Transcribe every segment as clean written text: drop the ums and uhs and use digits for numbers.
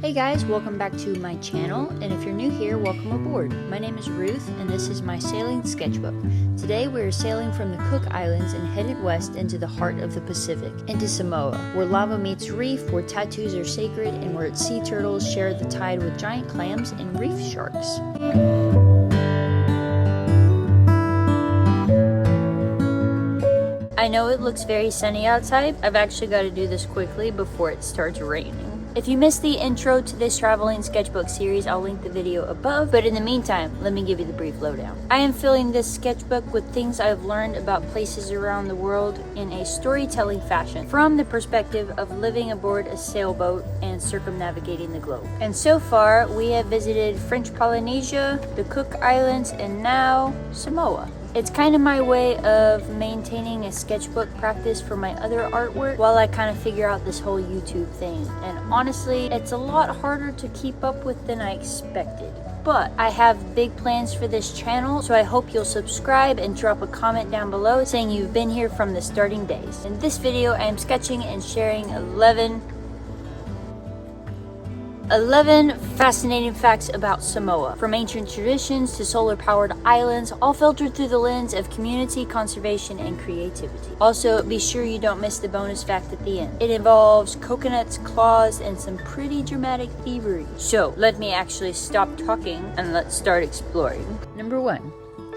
Hey guys, welcome back to my channel, and if you're new here, welcome aboard. My name is Ruth, and this is my sailing sketchbook. Today we are sailing from the Cook Islands and headed west into the heart of the Pacific, into Samoa, where lava meets reef, where tattoos are sacred, and where sea turtles share the tide with giant clams and reef sharks. I know it looks very sunny outside. I've actually got to do this quickly before it starts raining. If you missed the intro to this traveling sketchbook series, I'll link the video above, but in the meantime, let me give you the brief lowdown. I am filling this sketchbook with things I've learned about places around the world in a storytelling fashion, from the perspective of living aboard a sailboat and circumnavigating the globe. And so far, we have visited French Polynesia, the Cook Islands, and now Samoa. It's kind of my way of maintaining a sketchbook practice for my other artwork while I kind of figure out this whole YouTube thing. And honestly, it's a lot harder to keep up with than I expected. But I have big plans for this channel, so I hope you'll subscribe and drop a comment down below saying you've been here from the starting days. In this video, I am sketching and sharing 11 fascinating facts about Samoa, from ancient traditions to solar-powered islands, all filtered through the lens of community, conservation, and creativity. Also, be sure you don't miss the bonus fact at the end. It involves coconuts, claws, and some pretty dramatic thievery. So, let me actually stop talking and let's start exploring. Number 1.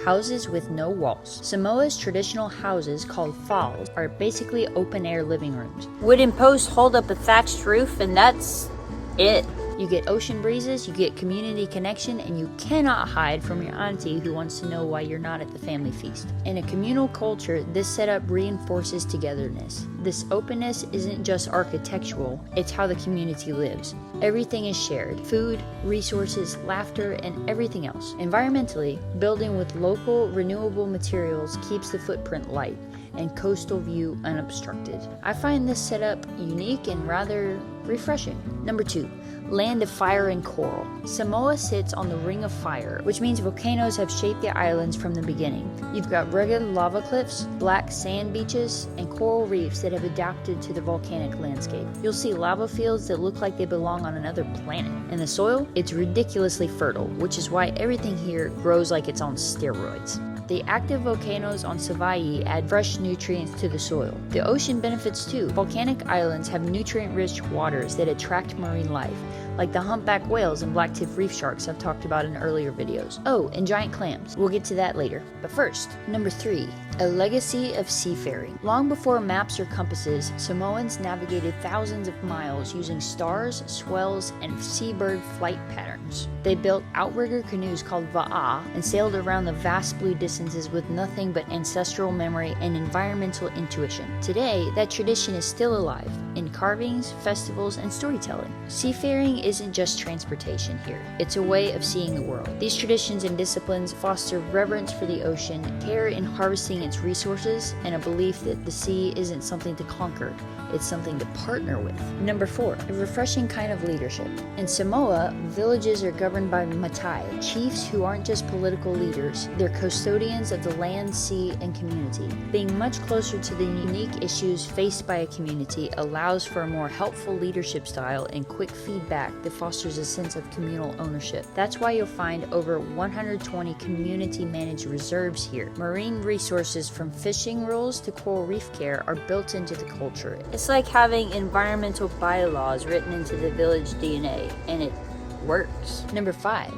Houses with no walls. Samoa's traditional houses, called fa'as, are basically open-air living rooms. Wooden posts hold up a thatched roof, and that's it. You get ocean breezes, you get community connection, and you cannot hide from your auntie who wants to know why you're not at the family feast. In a communal culture, this setup reinforces togetherness. This openness isn't just architectural, it's how the community lives. Everything is shared: food, resources, laughter, and everything else. Environmentally, building with local, renewable materials keeps the footprint light and coastal view unobstructed. I find this setup unique and rather refreshing. Number 2. Land of fire and coral. Samoa sits on the ring of fire, which means volcanoes have shaped the islands from the beginning. You've got rugged lava cliffs, black sand beaches, and coral reefs that have adapted to the volcanic landscape. You'll see lava fields that look like they belong on another planet. And the soil? It's ridiculously fertile, which is why everything here grows like it's on steroids. The active volcanoes on Vaea add fresh nutrients to the soil. The ocean benefits too. Volcanic islands have nutrient-rich waters that attract marine life, like the humpback whales and black-tip reef sharks I've talked about in earlier videos. Oh, and giant clams. We'll get to that later. But first, number 3, a legacy of seafaring. Long before maps or compasses, Samoans navigated thousands of miles using stars, swells, and seabird flight patterns. They built outrigger canoes called Vaea and sailed around the vast blue distances with nothing but ancestral memory and environmental intuition. Today, that tradition is still alive in carvings, festivals, and storytelling. Seafaring isn't just transportation here. It's a way of seeing the world. These traditions and disciplines foster reverence for the ocean, care in harvesting its resources, and a belief that the sea isn't something to conquer, it's something to partner with. Number 4, a refreshing kind of leadership. In Samoa, villages are governed by matai, chiefs who aren't just political leaders, they're custodians of the land, sea, and community. Being much closer to the unique issues faced by a community allows for a more helpful leadership style and quick feedback that fosters a sense of communal ownership. That's why you'll find over 120 community-managed reserves here. Marine resources from fishing rules to coral reef care are built into the culture. It's like having environmental bylaws written into the village DNA, and it works. Number 5.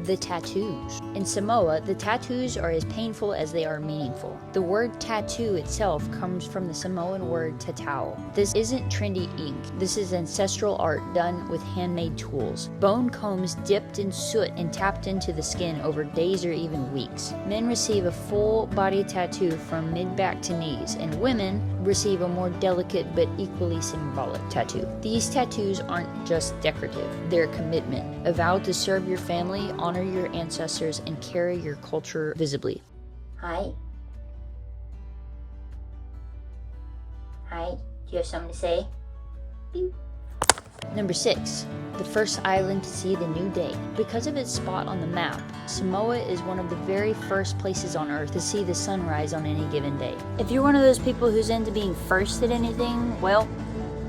The tattoos. In Samoa, the tattoos are as painful as they are meaningful. The word tattoo itself comes from the Samoan word tatau. This isn't trendy ink. This is ancestral art done with handmade tools. Bone combs dipped in soot and tapped into the skin over days or even weeks. Men receive a full body tattoo from mid-back to knees, and women receive a more delicate but equally symbolic tattoo. These tattoos aren't just decorative. They're a commitment, a vow to serve your family, honor your ancestors, and carry your culture visibly. Hi. Hi, do you have something to say? Beep. Number 6, the first island to see the new day. Because of its spot on the map, Samoa is one of the very first places on Earth to see the sunrise on any given day. If you're one of those people who's into being first at anything, well,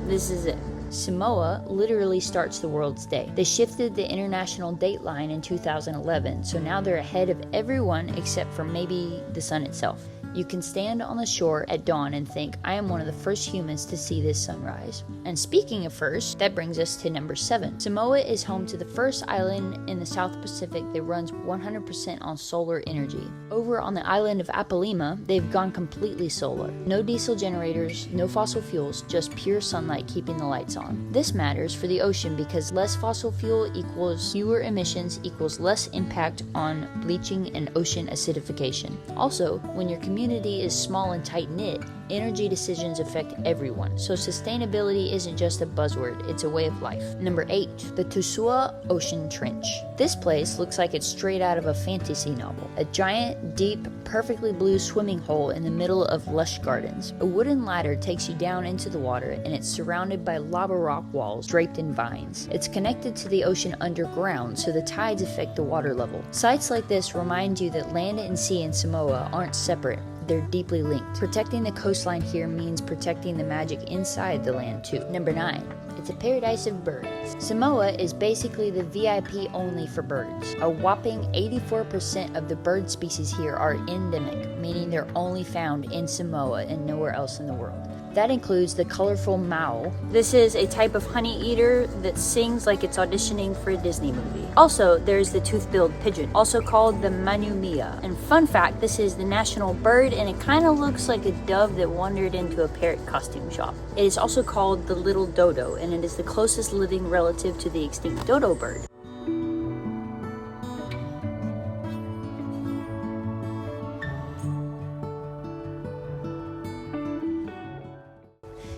this is it. Samoa literally starts the world's day. They shifted the international date line in 2011, so now they're ahead of everyone except for maybe the sun itself. You can stand on the shore at dawn and think, I am one of the first humans to see this sunrise. And speaking of first, that brings us to number 7. Samoa is home to the first island in the South Pacific that runs 100% on solar energy. Over on the island of Apalima, they've gone completely solar. No diesel generators, no fossil fuels, just pure sunlight keeping the lights on. This matters for the ocean because less fossil fuel equals fewer emissions equals less impact on bleaching and ocean acidification. Also, when your community is small and tight-knit, energy decisions affect everyone. So sustainability isn't just a buzzword, it's a way of life. Number 8, the Tusua Ocean Trench. This place looks like it's straight out of a fantasy novel. A giant, deep, perfectly blue swimming hole in the middle of lush gardens. A wooden ladder takes you down into the water and it's surrounded by lava rock walls draped in vines. It's connected to the ocean underground, so the tides affect the water level. Sites like this remind you that land and sea in Samoa aren't separate. They're deeply linked. Protecting the coastline here means protecting the magic inside the land too. Number 9. It's a paradise of birds. Samoa is basically the VIP only for birds. A whopping 84% of the bird species here are endemic, meaning they're only found in Samoa and nowhere else in the world. That includes the colorful mau. This is a type of honey eater that sings like it's auditioning for a Disney movie. Also, there's the tooth-billed pigeon, also called the manumia. And fun fact, this is the national bird and it kind of looks like a dove that wandered into a parrot costume shop. It is also called the little dodo and it is the closest living relative to the extinct dodo bird.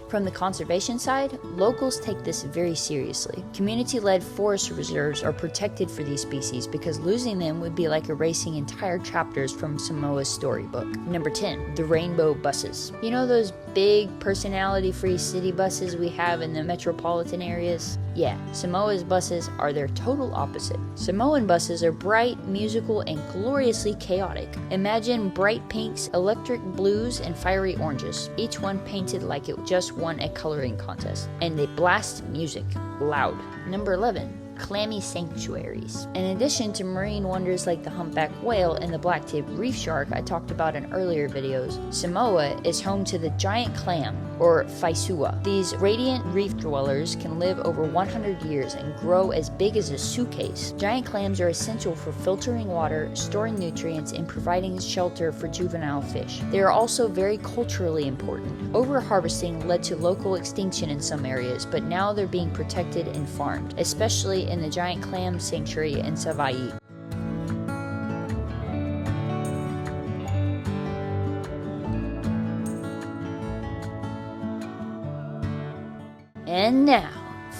From the conservation side, locals take this very seriously. Community-led forest reserves are protected for these species because losing them would be like erasing entire chapters from Samoa's storybook. Number 10, the rainbow buses. You know those big personality-free city buses we have in the metropolitan areas? Yeah, Samoa's buses are their total opposite. Samoan buses are bright, musical, and gloriously chaotic. Imagine bright pinks, electric blues, and fiery oranges, each one painted like it just won a coloring contest. And they blast music loud. Number 11. Clammy sanctuaries. In addition to marine wonders like the humpback whale and the black-tipped reef shark I talked about in earlier videos, Samoa is home to the giant clam, or faisua. These radiant reef dwellers can live over 100 years and grow as big as a suitcase. Giant clams are essential for filtering water, storing nutrients, and providing shelter for juvenile fish. They are also very culturally important. Overharvesting led to local extinction in some areas, but now they're being protected and farmed, especially in the giant clam sanctuary in Vaea. And now,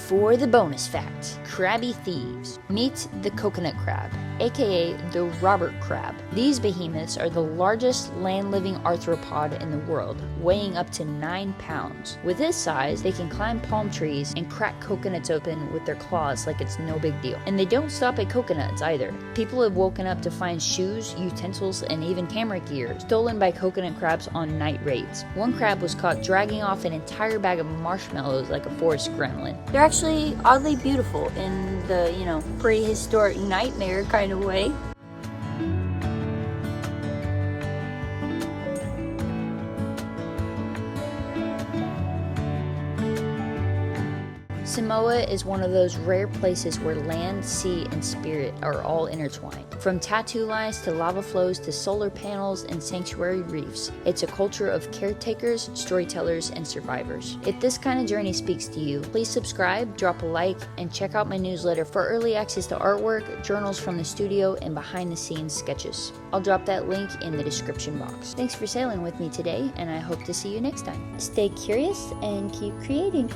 for the bonus fact, crabby thieves. Meet the coconut crab, aka the Robert crab. These behemoths are the largest land-living arthropod in the world, weighing up to 9 pounds. With this size, they can climb palm trees and crack coconuts open with their claws like it's no big deal. And they don't stop at coconuts either. People have woken up to find shoes, utensils, and even camera gear stolen by coconut crabs on night raids. One crab was caught dragging off an entire bag of marshmallows like a forest gremlin. They're actually oddly beautiful in the, prehistoric nightmare kind of way. Samoa is one of those rare places where land, sea, and spirit are all intertwined. From tattoo lines to lava flows to solar panels and sanctuary reefs, it's a culture of caretakers, storytellers, and survivors. If this kind of journey speaks to you, please subscribe, drop a like, and check out my newsletter for early access to artwork, journals from the studio, and behind-the-scenes sketches. I'll drop that link in the description box. Thanks for sailing with me today, and I hope to see you next time. Stay curious and keep creating.